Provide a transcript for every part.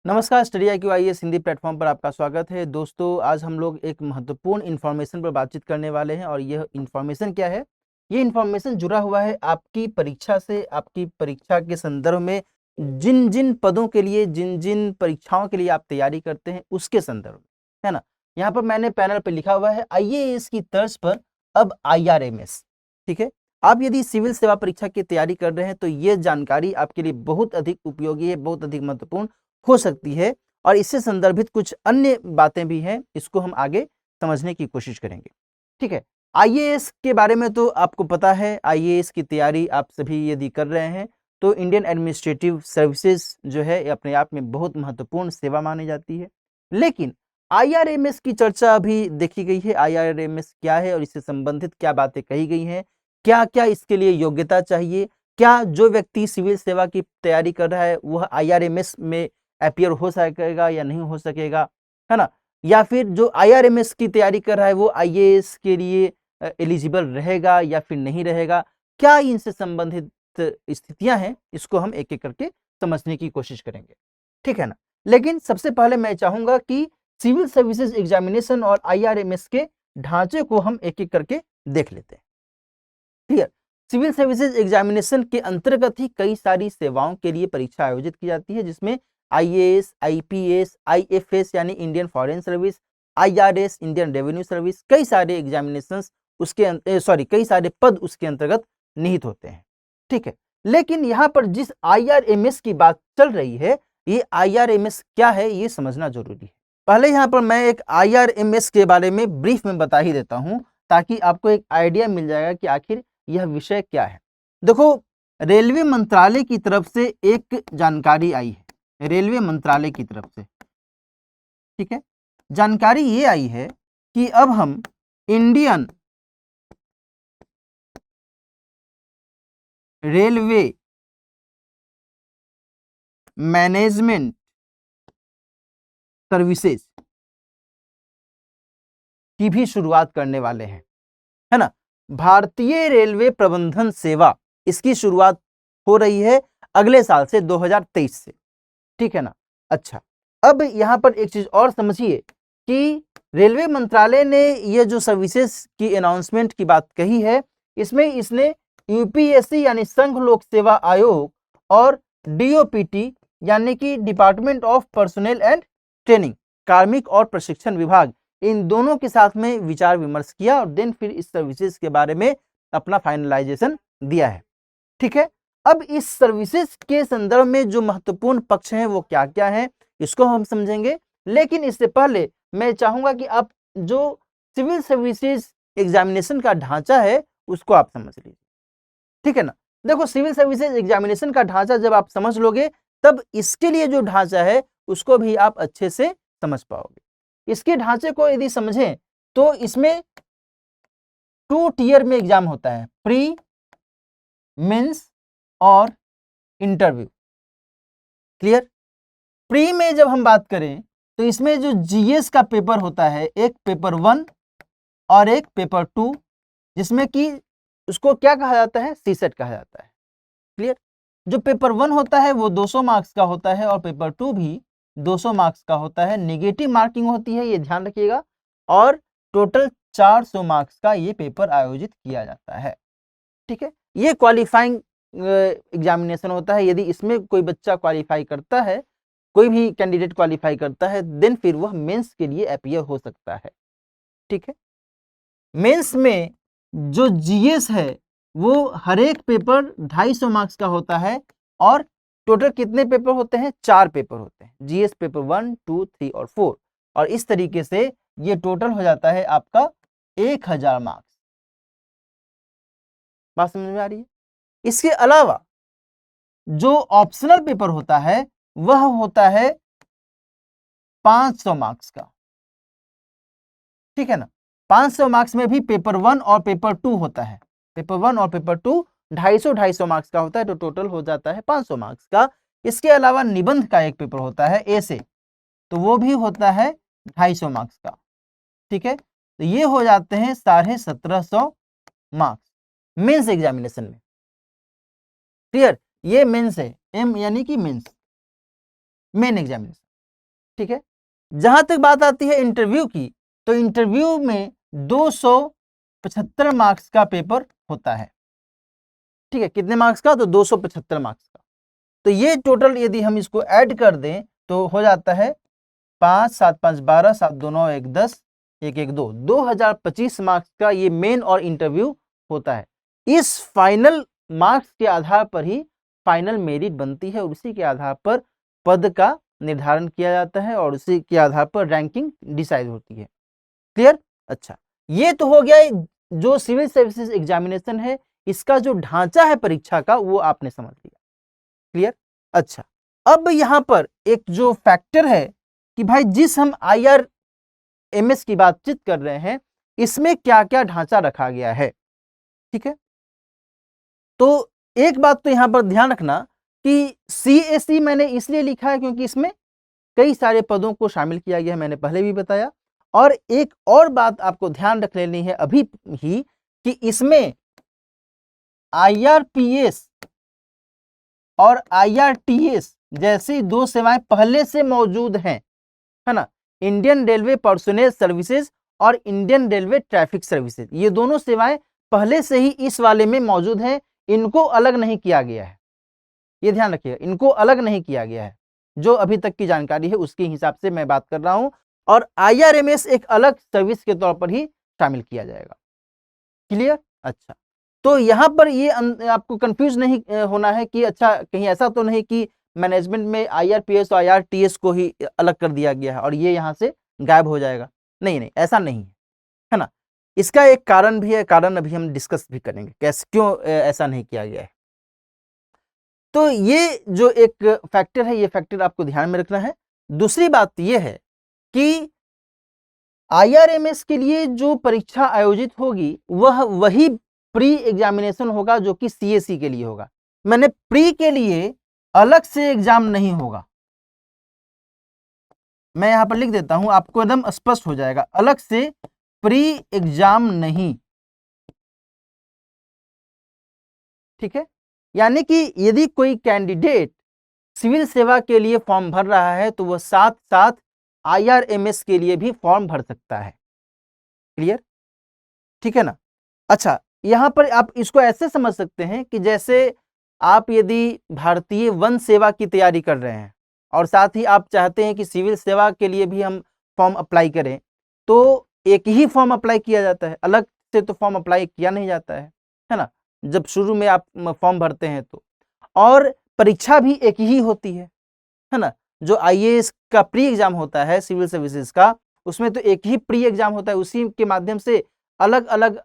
नमस्कार, study IQ IAS Hindi platform पर आपका स्वागत है। दोस्तों, आज हम लोग एक महत्वपूर्ण इन्फॉर्मेशन पर बातचीत करने वाले हैं और यह इन्फॉर्मेशन क्या है? ये इन्फॉर्मेशन जुड़ा हुआ है आपकी परीक्षा से, आपकी परीक्षा के संदर्भ में जिन-जिन पदों के लिए, जिन-जिन परीक्षाओं के लिए आप तैयारी करते हैं, उसके संदर्भ में, है ना? यहाँ पर मैंने पैनल पे लिखा हुआ है IAS की तर्ज पर अब IRMS, ठीक है? आप यदि सिविल सेवा परीक्षा की तैयारी कर रहे हैं, तो ये जानकारी आपके लिए बहुत अधिक उपयोगी है, बहुत अधिक महत्वपूर्ण हो सकती है और इससे संदर्भित कुछ अन्य बातें भी हैं, इसको हम आगे समझने की कोशिश करेंगे। ठीक है, IAS के बारे में तो आपको पता है, IAS की तैयारी आप सभी यदि कर रहे हैं तो इंडियन एडमिनिस्ट्रेटिव सर्विसेज जो है ये अपने आप में बहुत महत्वपूर्ण सेवा मानी जाती है। लेकिन IRMS की चर्चा अभी देखी गई है। IRMS क्या है और इससे संबंधित क्या बातें कही गई हैं, क्या क्या इसके लिए योग्यता चाहिए, क्या जो व्यक्ति सिविल सेवा की तैयारी कर रहा है वह IRMS में अपीयर हो सकेगा या नहीं हो सकेगा, है ना? या फिर जो IRMS की तैयारी कर रहा है वो IAS के लिए एलिजिबल रहेगा या फिर नहीं रहेगा, क्या इनसे संबंधित स्थितियां हैं, इसको हम एक एक करके समझने की कोशिश करेंगे, ठीक है ना? लेकिन सबसे पहले मैं चाहूंगा कि सिविल सर्विसेज एग्जामिनेशन और IRMS के ढांचे को हम एक एक करके देख लेते हैं। क्लियर? सिविल सर्विसेज एग्जामिनेशन के अंतर्गत ही कई सारी सेवाओं के लिए परीक्षा आयोजित की जाती है, जिसमें IAS, IPS, IFS यानी Indian foreign service, IRS Indian revenue service, कई सारे एग्जामिनेशंस कई सारे पद उसके अंतर्गत निहित होते हैं। ठीक है, लेकिन यहाँ पर जिस IRMS की बात चल रही है, ये IRMS क्या है ये समझना जरूरी है। पहले यहाँ पर मैं एक IRMS के बारे में ब्रीफ में बता ही देता हूँ, ताकि आपको एक आइडिया मिल जाएगा कि आखिर यह विषय क्या है। देखो, रेलवे मंत्रालय की तरफ से एक जानकारी आई है, रेलवे मंत्रालय की तरफ से, ठीक है? जानकारी ये आई है कि अब हम इंडियन रेलवे मैनेजमेंट सर्विसेज की भी शुरुआत करने वाले हैं, है ना? भारतीय रेलवे प्रबंधन सेवा, इसकी शुरुआत हो रही है अगले साल से, 2023 से, ठीक है ना? अच्छा, अब यहां पर एक चीज और समझिए कि रेलवे मंत्रालय ने ये जो सर्विसेज की अनाउंसमेंट की बात कही है, इसमें इसने UPSC यानी संघ लोक सेवा आयोग और DOPT यानी कि department of personal and training, कार्मिक और प्रशिक्षण विभाग, इन दोनों के साथ में विचार विमर्श किया और देन फिर इस सर्विसेज के बारे में अपना फाइनलाइजेशन दिया है। ठीक है, अब इस सर्विसेज के संदर्भ में जो महत्वपूर्ण पक्ष हैं वो क्या क्या हैं, इसको हम समझेंगे। लेकिन इससे पहले मैं चाहूंगा कि आप जो सिविल सर्विसेज एग्जामिनेशन का ढांचा है उसको आप समझ लीजिए, ठीक है ना? देखो, सिविल सर्विसेज एग्जामिनेशन का ढांचा जब आप समझ लोगे, तब इसके लिए जो ढांचा है उसको भी आप अच्छे से समझ पाओगे। इसके ढांचे को यदि समझें तो इसमें 2 टियर में एग्जाम होता है, प्री, मेंस और इंटरव्यू। क्लियर? प्री में जब हम बात करें तो इसमें जो GS का पेपर होता है, एक पेपर 1 और एक पेपर 2, जिसमें कि उसको क्या कहा जाता है, CSET कहा जाता है। क्लियर? जो पेपर 1 होता है वो 200 मार्क्स का होता है और पेपर 2 भी 200 मार्क्स का होता है। नेगेटिव मार्किंग होती है, ये ध्यान रखिएगा, और टोटल 400 मार्क्स का ये पेपर आयोजित किया जाता है। ठीक है, ये क्वालिफाइंग एग्जामिनेशन होता है। यदि इसमें कोई बच्चा क्वालिफाई करता है, कोई भी कैंडिडेट क्वालिफाई करता है, देन फिर वह मेंस के लिए अपीयर हो सकता है। ठीक है, मेंस में जो GS है वो हर एक पेपर 250 मार्क्स का होता है और टोटल कितने पेपर होते हैं, 4 पेपर होते हैं, GS पेपर 1, 2, 3 और 4, और इस तरीके से ये टोटल हो जाता है आपका 1000 मार्क्स। बात समझ में आ रही है? इसके अलावा जो ऑप्शनल पेपर होता है वह होता है 500 मार्क्स का, ठीक है ना? 500 मार्क्स में भी पेपर 1 और पेपर 2 होता है। पेपर 1 और पेपर 2 250 मार्क्स का होता है, तो टोटल हो जाता है 500 मार्क्स का। इसके अलावा निबंध का एक पेपर होता है ए से, तो वो भी होता है 250 मार्क्स का। ठीक है, तो ये हो जाते हैं 1750 मार्क्स मेंस एग्जामिनेशन में। क्लियर? ये मेंस है, एम यानी कि मेंस, मेन एग्जामिनेशन। ठीक है। जहां तक बात आती है इंटरव्यू की, तो इंटरव्यू में 275 मार्क्स का पेपर होता है। ठीक है, कितने मार्क्स का? तो 275 मार्क्स का। तो ये टोटल यदि हम इसको ऐड कर दें तो हो जाता है 5 7 5 12 7 2 9 1 10 1 1 2 2025 मार्क्स का ये मेन और इंटरव्यू होता है। इस फाइनल मार्क्स के आधार पर ही फाइनल मेरिट बनती है और उसी के आधार पर पद का निर्धारण किया जाता है और उसी के आधार पर रैंकिंग डिसाइड होती है। क्लियर? अच्छा, ये तो हो गया जो सिविल सर्विसेज एग्जामिनेशन है, इसका जो ढांचा है परीक्षा का वो आपने समझ लिया। क्लियर? अच्छा, अब यहां पर एक जो फैक्टर है कि भाई जिस हम IRMS की बातचीत कर रहे हैं इसमें क्या क्या ढांचा रखा गया है। ठीक है, तो एक बात तो यहां पर ध्यान रखना कि CAC मैंने इसलिए लिखा है क्योंकि इसमें कई सारे पदों को शामिल किया गया है, मैंने पहले भी बताया। और एक और बात आपको ध्यान रख लेनी है अभी ही कि इसमें IRPS और IRTS जैसी दो सेवाएं पहले से मौजूद हैं, है ना। इंडियन रेलवे पर्सोनेल सर्विसेज और इंडियन रेलवे ट्रैफिक सर्विसेज, ये दोनों सेवाएं पहले से ही इस वाले में मौजूद हैं, इनको अलग नहीं किया गया है। ये ध्यान रखिएगा, इनको अलग नहीं किया गया है। जो अभी तक की जानकारी है उसके हिसाब से मैं बात कर रहा हूं और IRMS एक अलग सर्विस के तौर पर ही शामिल किया जाएगा। क्लियर? अच्छा, तो यहां पर ये आपको कंफ्यूज नहीं होना है कि अच्छा कहीं ऐसा तो नहीं कि मैनेजमेंट में IRPS और IRTS को ही अलग कर दिया गया है और ये यहां से गायब हो जाएगा। नहीं नहीं, ऐसा नहीं है ना। इसका एक कारण भी है, कारण अभी हम डिस्कस भी करेंगे कैसे क्यों ऐसा नहीं किया गया है। तो ये जो एक फैक्टर है, ये फैक्टर आपको ध्यान में रखना है। दूसरी बात ये है कि IRMS के लिए जो परीक्षा आयोजित होगी वह वही प्री एग्जामिनेशन होगा जो कि CAC के लिए होगा। मैंने प्री के लिए अलग से एग्जाम नहीं होगा, मैं यहां पर लिख देता हूं, आपको एकदम स्पष्ट हो जाएगा, अलग से प्री एग्जाम नहीं। ठीक है, यानी कि यदि कोई कैंडिडेट सिविल सेवा के लिए फॉर्म भर रहा है तो वह साथ साथ IRMS के लिए भी फॉर्म भर सकता है। क्लियर? ठीक है ना। अच्छा, यहां पर आप इसको ऐसे समझ सकते हैं कि जैसे आप यदि भारतीय वन सेवा की तैयारी कर रहे हैं और साथ ही आप चाहते हैं कि सिविल सेवा के लिए भी हम फॉर्म अप्लाई करें, तो एक ही फॉर्म अप्लाई किया जाता है, अलग से तो फॉर्म अप्लाई किया नहीं जाता है ना। जब शुरू में आप फॉर्म भरते हैं तो, और परीक्षा भी एक ही होती है ना। जो IAS का प्री एग्जाम होता है सिविल सर्विसेज का, उसमें तो एक ही प्री एग्जाम होता है, उसी के माध्यम से अलग अलग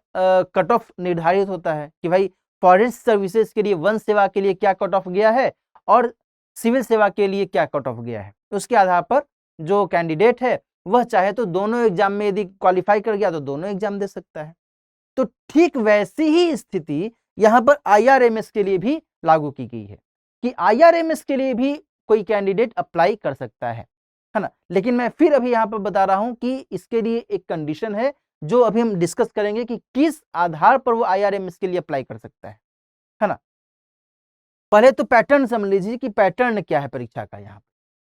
कट ऑफ निर्धारित होता है कि भाई फॉरेस्ट सर्विसेज के लिए, वन सेवा के लिए क्या कट ऑफ गया है और सिविल सेवा के लिए क्या कट ऑफ गया है। उसके आधार पर जो कैंडिडेट है वह चाहे तो दोनों एग्जाम में यदि क्वालिफाई कर गया तो दोनों एग्जाम दे सकता है। तो ठीक वैसी ही स्थिति यहां पर IRMS के लिए भी लागू की गई है कि IRMS के लिए भी कोई कैंडिडेट अप्लाई कर सकता है ना। लेकिन मैं फिर अभी यहां पर बता रहा हूं कि इसके लिए एक कंडीशन है जो अभी हम डिस्कस करेंगे कि किस आधार पर वो IRMS के लिए अप्लाई कर सकता है ना। पहले तो पैटर्न समझ लीजिए कि पैटर्न क्या है परीक्षा का यहाँ पर।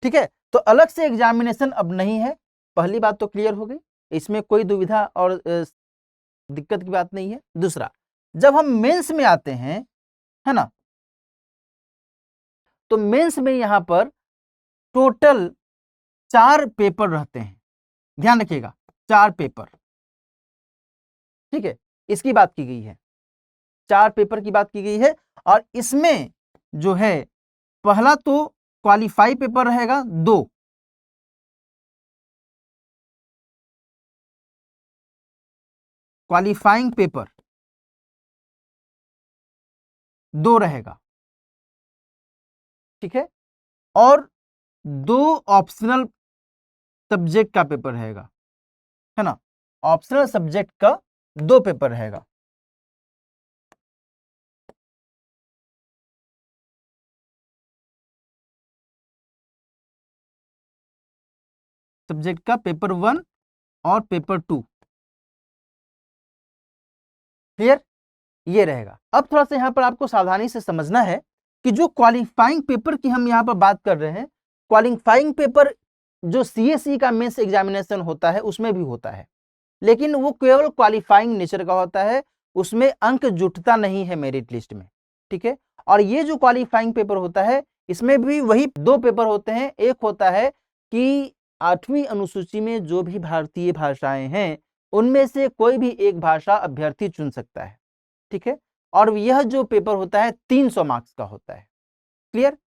ठीक है, तो अलग से एग्जामिनेशन अब नहीं है, पहली बात तो क्लियर हो गई, इसमें कोई दुविधा और दिक्कत की बात नहीं है। दूसरा, जब हम मेंस में आते हैं, है ना, तो मेंस में यहां पर टोटल 4 पेपर रहते हैं, ध्यान रखिएगा 4 पेपर। ठीक है, इसकी बात की गई है, 4 पेपर की बात की गई है और इसमें जो है पहला तो क्वालिफाई पेपर रहेगा 2, क्वालिफाइंग पेपर 2 रहेगा। ठीक है, और 2 ऑप्शनल सब्जेक्ट का पेपर रहेगा, है ना। ऑप्शनल सब्जेक्ट का 2 पेपर रहेगा। सब्जेक्ट का पेपर 1 और पेपर 2। क्लियर? ये रहेगा। अब थोड़ा सा यहां पर आपको सावधानी से समझना है कि जो क्वालिफाइंग पेपर की हम यहां पर बात कर रहे हैं, क्वालिफाइंग पेपर जो सीएसई का मेंस एग्जामिनेशन होता है उसमें भी होता है, लेकिन वो केवल क्वालिफाइंग नेचर का होता है, उसमें अंक जुटता नहीं है मेरिट लिस्ट में, ठीक है। और ये जो क्वालिफाइंग पेपर होता है इसमें भी वही दो पेपर होते हैं, एक होता है कि 8वीं अनुसूची में जो भी भारतीय भाषाएं हैं उनमें से कोई भी एक भाषा अभ्यर्थी चुन सकता है, ठीक है। और यह जो पेपर होता है 300 मार्क्स का होता है, क्लियर।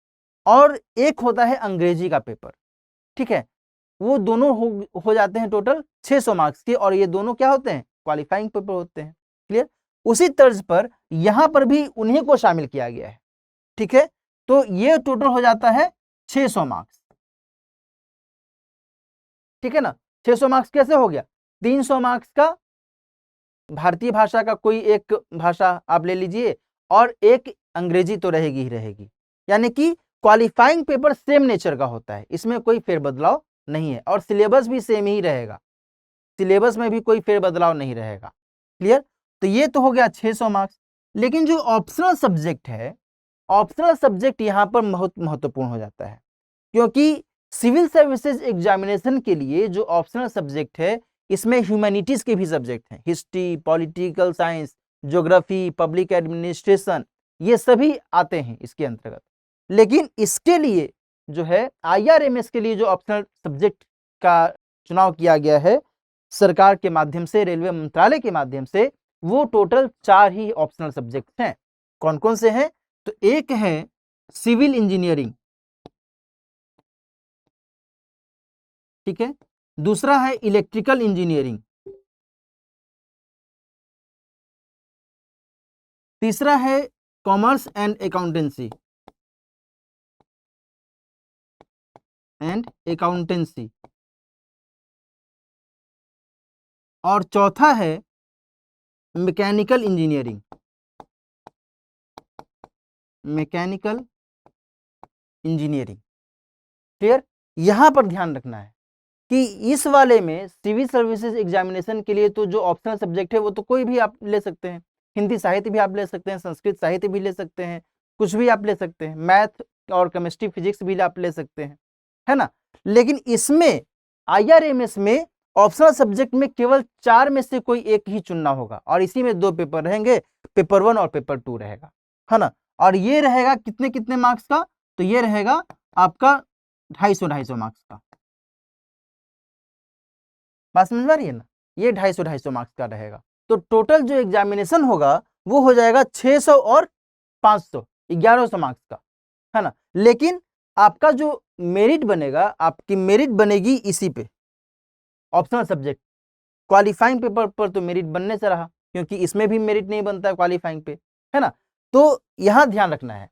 और एक होता है अंग्रेजी का पेपर, ठीक है, वो दोनों हो जाते हैं टोटल 600 मार्क्स के, और ये दोनों क्या होते हैं, क्वालिफाइंग पेपर होते हैं, क्लियर। उसी तर्ज पर यहां पर भी उन्हीं को शामिल किया गया है, ठीक है। तो ये टोटल हो जाता है 600 मार्क्स, ठीक है ना। 600 मार्क्स कैसे हो गया, 300 मार्क्स का भारतीय भाषा का कोई एक भाषा आप ले लीजिए, और एक अंग्रेजी तो रहेगी ही रहेगी, यानी कि क्वालिफाइंग पेपर सेम नेचर का होता है, इसमें कोई फेरबदलाव नहीं है, और सिलेबस भी सेम ही रहेगा, सिलेबस में भी कोई फेरबदलाव नहीं रहेगा, क्लियर। तो ये तो हो गया 600 मार्क्स। लेकिन जो ऑप्शनल सब्जेक्ट है, ऑप्शनल सब्जेक्ट यहां पर बहुत महत्वपूर्ण हो जाता है, क्योंकि सिविल सर्विसेज एग्जामिनेशन के लिए जो ऑप्शनल सब्जेक्ट है इसमें ह्यूमैनिटीज के भी सब्जेक्ट हैं, history, political science, geography, public administration, ये सभी आते हैं इसके अंतर्गत। लेकिन इसके लिए जो है आईआरएमएस के लिए जो ऑप्शनल सब्जेक्ट का चुनाव किया गया है सरकार के माध्यम से, रेलवे मंत्रालय के माध्यम से, वो टोटल 4 ही ऑप्शनल सब्जेक्ट हैं। कौन कौन से हैं, तो एक है सिविल इंजीनियरिंग, ठीक है, दूसरा है इलेक्ट्रिकल इंजीनियरिंग, तीसरा है कॉमर्स एंड अकाउंटेंसी और चौथा है मैकेनिकल इंजीनियरिंग, क्लियर। यहां पर ध्यान रखना है कि इस वाले में सिविल सर्विसेज एग्जामिनेशन के लिए तो जो ऑप्शनल सब्जेक्ट है वो तो कोई भी आप ले सकते हैं, हिंदी साहित्य भी आप ले सकते हैं, संस्कृत साहित्य भी ले सकते हैं, कुछ भी आप ले सकते हैं, मैथ और केमिस्ट्री फिजिक्स भी आप ले सकते हैं, है ना। लेकिन इसमें आईआरएमएस में ऑप्शनल सब्जेक्ट में केवल 4 में से कोई एक ही चुनना होगा, और इसी में 2 पेपर रहेंगे, पेपर 1 और पेपर 2 रहेगा, है ना। और ये रहेगा कितने कितने मार्क्स का, तो ये रहेगा आपका 250 मार्क्स का, बात समझ में आ रही है ना, ये 250 मार्क्स का रहेगा। तो टोटल जो एग्जामिनेशन होगा वो हो जाएगा 600 और 500, 1100 मार्क्स का, है ना। लेकिन आपका जो मेरिट बनेगा, आपकी मेरिट बनेगी इसी पे, ऑप्शनल सब्जेक्ट। क्वालिफाइंग पेपर पर तो मेरिट बनने से रहा, क्योंकि इसमें भी मेरिट नहीं बनता है क्वालिफाइंग पे, है ना। तो यहां ध्यान रखना है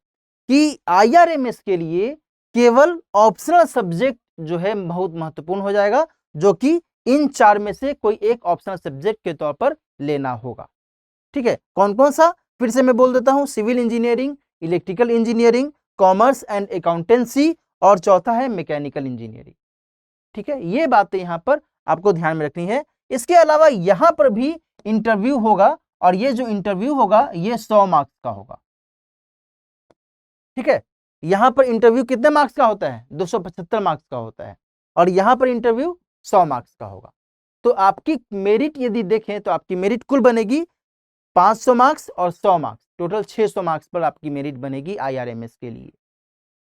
कि आईआरएमएस के लिए केवल ऑप्शनल सब्जेक्ट जो है बहुत महत्वपूर्ण हो जाएगा, जो कि इन 4 में से कोई एक ऑप्शनल सब्जेक्ट के तौर पर लेना होगा, ठीक है। कौन कौन सा, फिर से मैं बोल देता हूं, civil engineering, electrical engineering, commerce and accountancy, और चौथा है मैकेनिकल इंजीनियरिंग, ठीक है। ये बातें यहां पर आपको ध्यान में रखनी है। इसके अलावा यहां पर भी इंटरव्यू होगा, और ये जो इंटरव्यू होगा ये 100 मार्क्स का होगा, ठीक है। यहां पर इंटरव्यू कितने मार्क्स का होता है, 275 मार्क्स का होता है, और यहां पर इंटरव्यू 100 मार्क्स का होगा। तो आपकी मेरिट यदि देखें तो आपकी मेरिट कुल बनेगी 500 मार्क्स और 100 मार्क्स, टोटल 600 मार्क्स पर आपकी मेरिट बनेगी आईआरएमएस के लिए,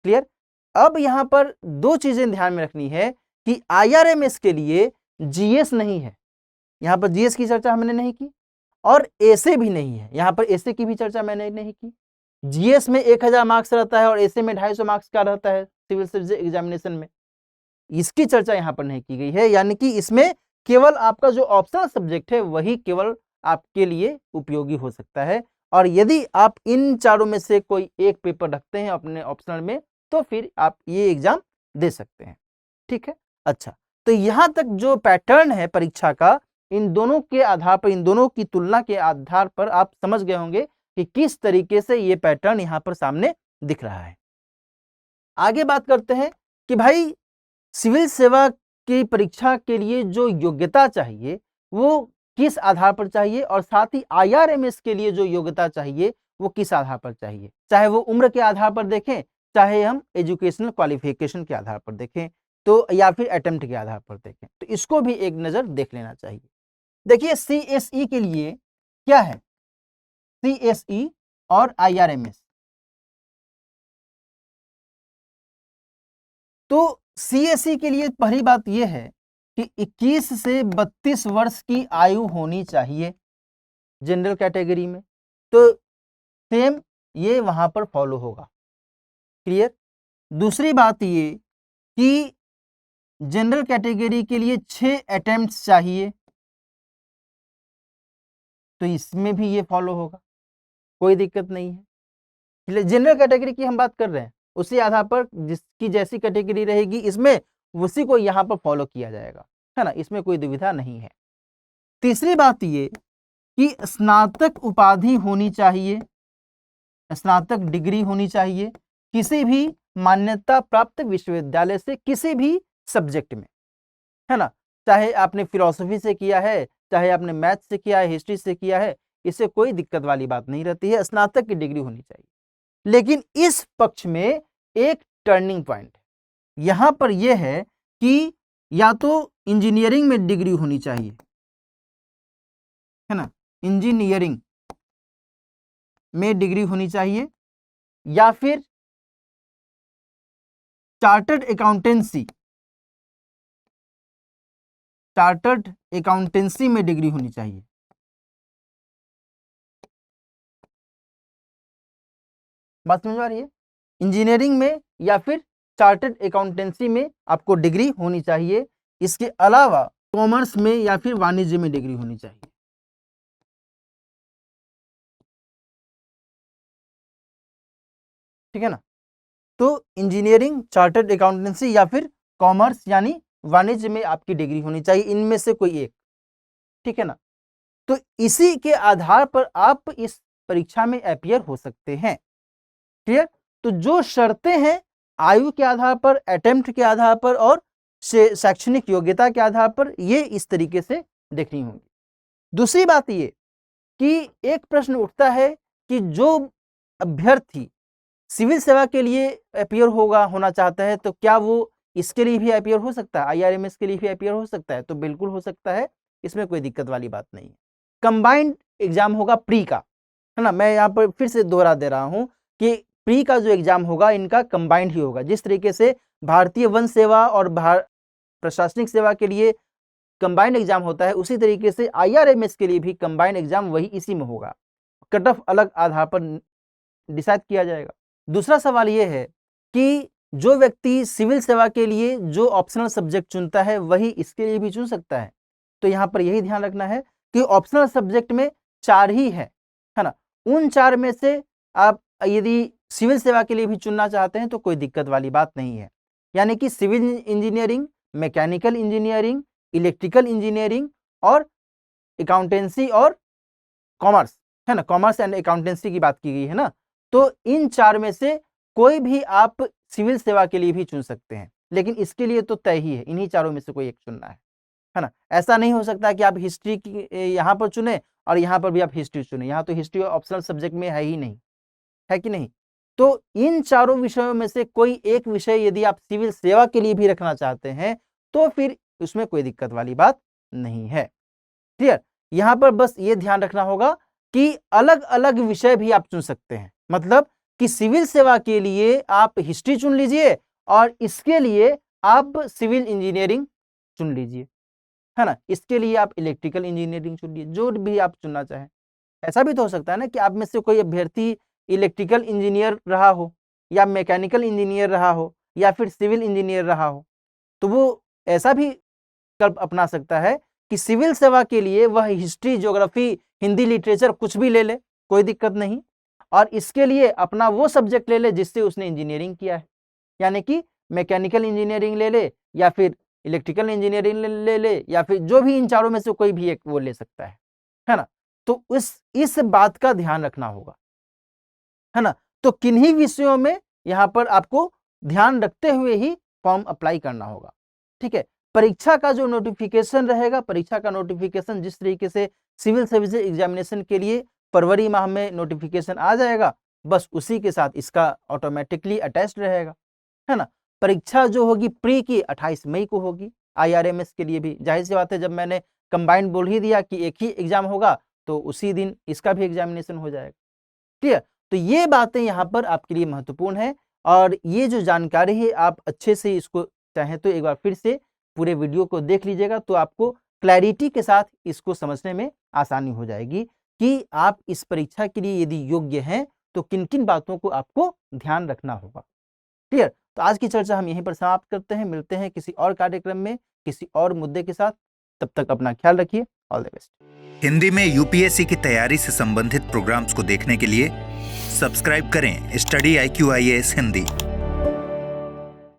क्लियर। अब यहां पर 2 चीजें ध्यान में रखनी है कि आईआरएमएस के लिए जीएस नहीं है, यहां पर जीएस की चर्चा हमने नहीं की, और एसे भी नहीं है, यहां पर एसे की भी चर्चा मैंने नहीं की। जीएस में 1000 मार्क्स रहता है और एसे में 250 मार्क्स का रहता है सिविल सर्विस एग्जामिनेशन में, इसकी चर्चा यहां पर नहीं की गई है। यानी कि इसमें केवल आपका जो ऑप्शनल सब्जेक्ट है वही केवल आपके लिए उपयोगी हो सकता है, और यदि आप इन चारों में से कोई एक पेपर रखते हैं अपने ऑप्शनल में तो फिर आप ये एग्जाम दे सकते हैं, ठीक है। अच्छा, तो यहां तक जो पैटर्न है परीक्षा का, इन दोनों के आधार पर, इन दोनों की तुलना के आधार पर आप समझ गए होंगे कि किस तरीके से ये पैटर्न यहां पर सामने दिख रहा है। आगे बात करते हैं कि भाई सिविल सेवा की परीक्षा के लिए जो योग्यता चाहिए वो किस आधार पर चाहिए, और साथ ही आईआरएमएस के लिए जो योग्यता चाहिए वो किस आधार पर चाहिए, चाहे वो उम्र के आधार पर देखें, चाहे हम एजुकेशनल क्वालिफिकेशन के आधार पर देखें। तो या फिर अटेम्प्ट के आधार पर देखें, तो इसको भी एक नज़र देख लेना चाहिए। देखिए CSE के लिए क्या है, CSE और IRMS। तो CSE के लिए पहली बात यह है कि 21 से 32 वर्ष की आयु होनी चाहिए जनरल कैटेगरी में, तो सेम ये वहां पर फॉलो होगा। क्लियर। दूसरी बात ये कि जनरल कैटेगरी के लिए 6 अटेम्प्ट्स चाहिए, तो इसमें भी ये फॉलो होगा, कोई दिक्कत नहीं है। जनरल कैटेगरी की हम बात कर रहे हैं, उसी आधार पर जिसकी जैसी कैटेगरी रहेगी इसमें उसी को यहाँ पर फॉलो किया जाएगा, है ना, इसमें कोई दुविधा नहीं है। तीसरी बात ये कि स्नातक उपाधि होनी चाहिए, स्नातक डिग्री होनी चाहिए किसी भी मान्यता प्राप्त विश्वविद्यालय से किसी भी सब्जेक्ट में, है ना, चाहे आपने फिलॉसफी से किया है, चाहे आपने मैथ से किया है, हिस्ट्री से किया है, इससे कोई दिक्कत वाली बात नहीं रहती है, स्नातक की डिग्री होनी चाहिए। लेकिन इस पक्ष में एक टर्निंग पॉइंट यहां पर यह है कि या तो इंजीनियरिंग में डिग्री होनी चाहिए, है ना, इंजीनियरिंग में डिग्री होनी चाहिए, या फिर चार्टर्ड अकाउंटेंसी में डिग्री होनी चाहिए। बात समझ आ रही है? इंजीनियरिंग में या फिर चार्टर्ड अकाउंटेंसी में आपको डिग्री होनी चाहिए। इसके अलावा कॉमर्स में या फिर वाणिज्य में डिग्री होनी चाहिए। ठीक है ना, तो इंजीनियरिंग, चार्टर्ड अकाउंटेंसी या फिर कॉमर्स यानी वाणिज्य में आपकी डिग्री होनी चाहिए, इनमें से कोई एक। ठीक है ना, तो इसी के आधार पर आप इस परीक्षा में अपीयर हो सकते हैं। क्लियर। तो जो शर्तें हैं आयु के आधार पर, अटेम्प्ट के आधार पर और शैक्षणिक योग्यता के आधार पर, ये इस तरीके से देखनी होंगी। दूसरी बात ये कि एक प्रश्न उठता है कि जो अभ्यर्थी सिविल सेवा के लिए अपीयर होना चाहता है, तो क्या वो इसके लिए भी अपीयर हो सकता है, IRMS के लिए भी अपीयर हो सकता है? तो बिल्कुल हो सकता है, इसमें कोई दिक्कत वाली बात नहीं है। कंबाइंड एग्जाम होगा प्री का, है ना, मैं यहाँ पर फिर से दोहरा दे रहा हूँ कि प्री का जो एग्जाम होगा इनका कंबाइंड ही होगा। जिस तरीके से भारतीय वन सेवा और प्रशासनिक सेवा के लिए कंबाइंड एग्जाम होता है, उसी तरीके से IRMS के लिए भी कंबाइंड एग्जाम वही इसी में होगा। कट ऑफ अलग आधार पर डिसाइड किया जाएगा। दूसरा सवाल यह है कि जो व्यक्ति सिविल सेवा के लिए जो ऑप्शनल सब्जेक्ट चुनता है वही इसके लिए भी चुन सकता है। तो यहाँ पर यही ध्यान रखना है कि ऑप्शनल सब्जेक्ट में 4 ही है ना, उन 4 में से आप यदि सिविल सेवा के लिए भी चुनना चाहते हैं तो कोई दिक्कत वाली बात नहीं है। यानी कि civil engineering, mechanical engineering, electrical engineering और अकाउंटेंसी और कॉमर्स, है ना, कॉमर्स एंड अकाउंटेंसी की बात की गई है ना, तो इन 4 में से कोई भी आप सिविल सेवा के लिए भी चुन सकते हैं। लेकिन इसके लिए तो तय ही है, इन्हीं 4 में से कोई एक चुनना है ना। ऐसा नहीं हो सकता कि आप हिस्ट्री की यहाँ पर चुने और यहाँ पर भी आप हिस्ट्री चुने, यहाँ तो हिस्ट्री ऑप्शनल सब्जेक्ट में है ही नहीं, है कि नहीं। तो इन 4 विषयों में से कोई एक विषय यदि आप सिविल सेवा के लिए भी रखना चाहते हैं तो फिर उसमें कोई दिक्कत वाली बात नहीं है। क्लियर। यहाँ पर बस ये ध्यान रखना होगा कि अलग अलग विषय भी आप चुन सकते हैं, मतलब कि सिविल सेवा के लिए आप हिस्ट्री चुन लीजिए और इसके लिए आप सिविल इंजीनियरिंग चुन लीजिए, है ना, इसके लिए आप इलेक्ट्रिकल इंजीनियरिंग चुन लीजिए, जो भी आप चुनना चाहें। ऐसा भी तो हो सकता है ना कि आप में से कोई अभ्यर्थी इलेक्ट्रिकल इंजीनियर रहा हो या मैकेनिकल इंजीनियर रहा हो या फिर सिविल इंजीनियर रहा हो, तो वो ऐसा भी विकल्प अपना सकता है कि सिविल सेवा के लिए वह हिस्ट्री, ज्योग्राफी, हिंदी लिटरेचर कुछ भी ले ले, कोई दिक्कत नहीं, और इसके लिए अपना वो सब्जेक्ट ले ले जिससे उसने इंजीनियरिंग किया है। यानी कि मैकेनिकल इंजीनियरिंग ले ले या फिर इलेक्ट्रिकल इंजीनियरिंग ले ले या फिर जो भी इन 4 में से कोई भी एक वो ले सकता है ना। तो इस बात का ध्यान रखना होगा, है ना। तो किन्हीं विषयों में यहाँ पर आपको ध्यान रखते हुए ही फॉर्म अप्लाई करना होगा। ठीक है। परीक्षा का जो नोटिफिकेशन रहेगा, परीक्षा का नोटिफिकेशन जिस तरीके से सिविल सर्विस एग्जामिनेशन के लिए फरवरी माह में नोटिफिकेशन आ जाएगा, बस उसी के साथ इसका ऑटोमेटिकली अटैच्ड रहेगा, है ना। परीक्षा जो होगी प्री की 28 मई को होगी। IRMS के लिए भी जाहिर सी बात है, जब मैंने कंबाइंड बोल ही दिया कि एक ही एग्जाम होगा तो उसी दिन इसका भी एग्जामिनेशन हो जाएगा। क्लियर? तो ये बातें यहाँ पर आपके लिए महत्वपूर्ण है और ये जो जानकारी है आप अच्छे से इसको चाहें तो एक बार फिर से पूरे वीडियो को देख लीजिएगा, तो आपको क्लैरिटी के साथ इसको समझने में आसानी हो जाएगी कि आप इस परीक्षा के लिए यदि योग्य हैं तो किन-किन बातों को आपको ध्यान रखना होगा। क्लियर? तो आज की चर्चा हम यहीं पर समाप्त करते हैं। मिलते हैं किसी और कार्यक्रम में, किसी और मुद्दे के साथ। तब तक अपना ख्याल रखिए। All the best. हिंदी में यूपीएससी की तैयारी से संबंधित प्रोग्राम्स को देखने के लिए सब्सक्राइब करें स्टडी IQ IAS हिंदी।